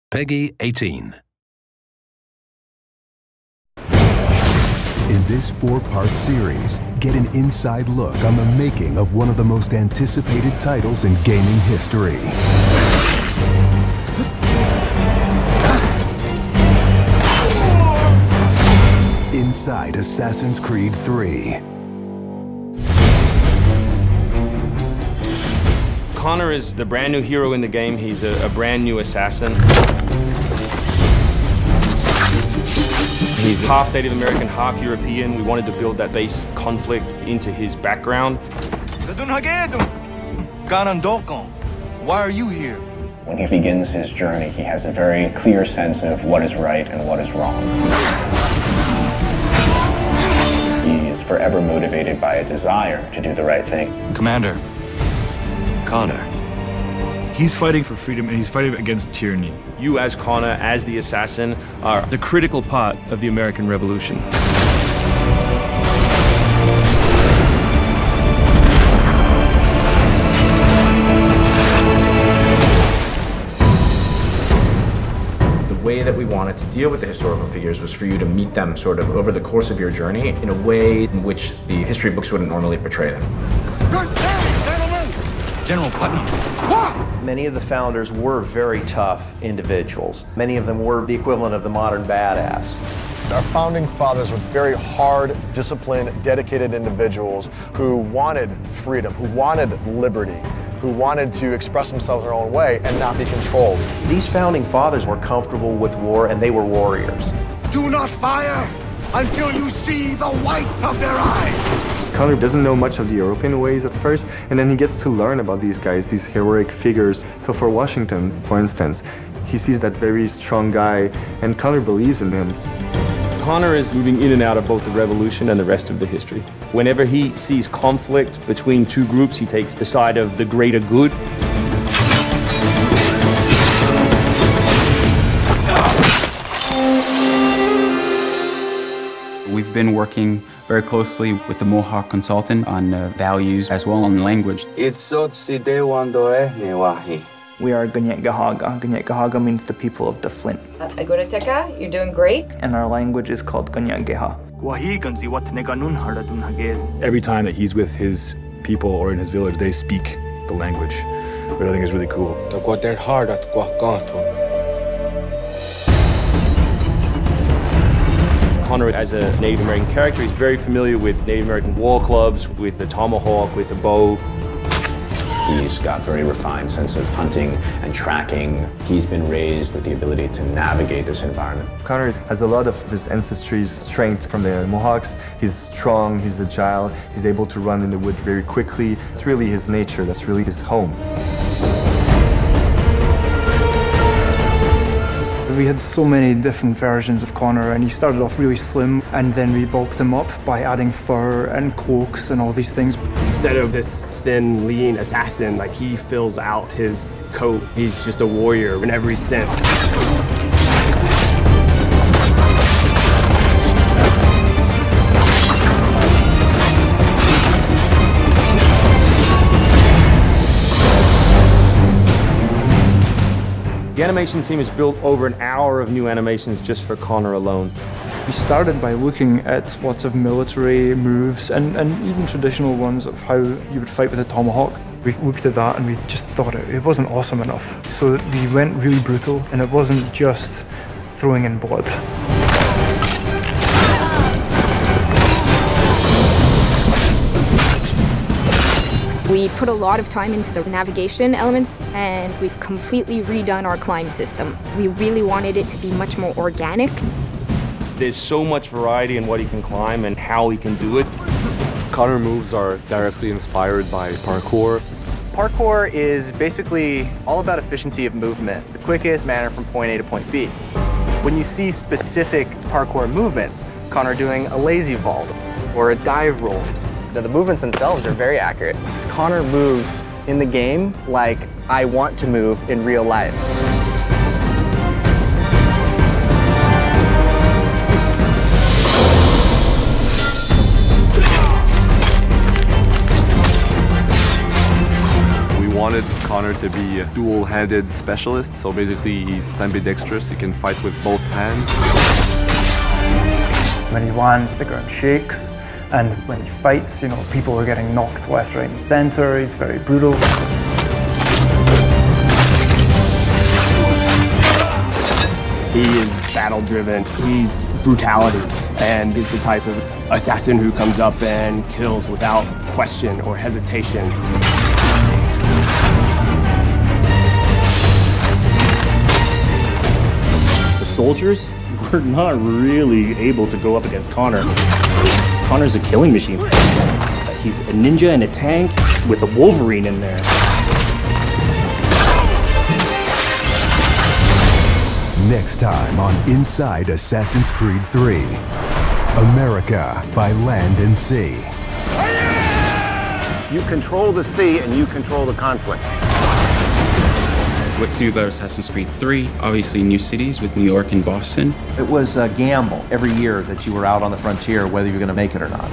Peggy 18. In this 4-part series, get an inside look on the making of one of the most anticipated titles in gaming history. Inside Assassin's Creed 3. Connor is the brand new hero in the game. He's a brand new assassin. He's half Native American, half European. We wanted to build that base conflict into his background. Why are you here? When he begins his journey, he has a very clear sense of what is right and what is wrong. He is forever motivated by a desire to do the right thing. Commander, Connor. He's fighting for freedom and he's fighting against tyranny. You as Connor, as the assassin, are the critical part of the American Revolution. The way that we wanted to deal with the historical figures was for you to meet them sort of over the course of your journey in a way in which the history books wouldn't normally portray them. General Putnam. Many of the founders were very tough individuals. Many of them were the equivalent of the modern badass. Our founding fathers were very hard, disciplined, dedicated individuals who wanted freedom, who wanted liberty, who wanted to express themselves their own way and not be controlled. These founding fathers were comfortable with war and they were warriors. Do not fire until you see the whites of their eyes. Connor doesn't know much of the European ways at first, and then he gets to learn about these guys, these heroic figures. So for Washington, for instance, he sees that very strong guy, and Connor believes in him. Connor is moving in and out of both the revolution and the rest of the history. Whenever he sees conflict between two groups, he takes the side of the greater good. We've been working very closely with the Mohawk consultant on values as well on language. We are Gunyet Gahaga. Gunyet Gahaga means the people of the Flint. Agorateka, you're doing great. And our language is called Gunyet Geha. Every time that he's with his people or in his village, they speak the language, which I think is really cool. Connor, as a Native American character, is very familiar with Native American war clubs, with the tomahawk, with the bow. He's got very refined sense of hunting and tracking. He's been raised with the ability to navigate this environment. Connor has a lot of his ancestry's strength from the Mohawks. He's strong, he's agile, he's able to run in the wood very quickly. It's really his nature, that's really his home. We had so many different versions of Connor, and he started off really slim, and then we bulked him up by adding fur and cloaks and all these things. Instead of this thin, lean assassin, like he fills out his coat. He's just a warrior in every sense. The animation team has built over an hour of new animations just for Connor alone. We started by looking at lots of military moves and even traditional ones of how you would fight with a tomahawk. We looked at that and we just thought it wasn't awesome enough. So we went really brutal, and it wasn't just throwing in blood. We put a lot of time into the navigation elements, and we've completely redone our climb system. We really wanted it to be much more organic. There's so much variety in what he can climb and how he can do it. Connor moves are directly inspired by parkour. Parkour is basically all about efficiency of movement, the quickest manner from point A to point B. When you see specific parkour movements, Connor doing a lazy vault or a dive roll, now, the movements themselves are very accurate. Connor moves in the game like I want to move in real life. We wanted Connor Connor to be a dual-handed specialist. So basically, he's ambidextrous. He can fight with both hands. When he lands, the ground shakes. And when he fights, you know, people are getting knocked left, right, and center. He's very brutal. He is battle-driven. He's brutality, and is the type of assassin who comes up and kills without question or hesitation. The soldiers were not really able to go up against Connor. Connor's a killing machine. He's a ninja in a tank with a Wolverine in there. Next time on Inside Assassin's Creed 3, America by Land and Sea. You control the sea and you control the conflict. What's new about Assassin's Creed 3? Obviously new cities with New York and Boston. It was a gamble every year that you were out on the frontier, whether you're going to make it or not.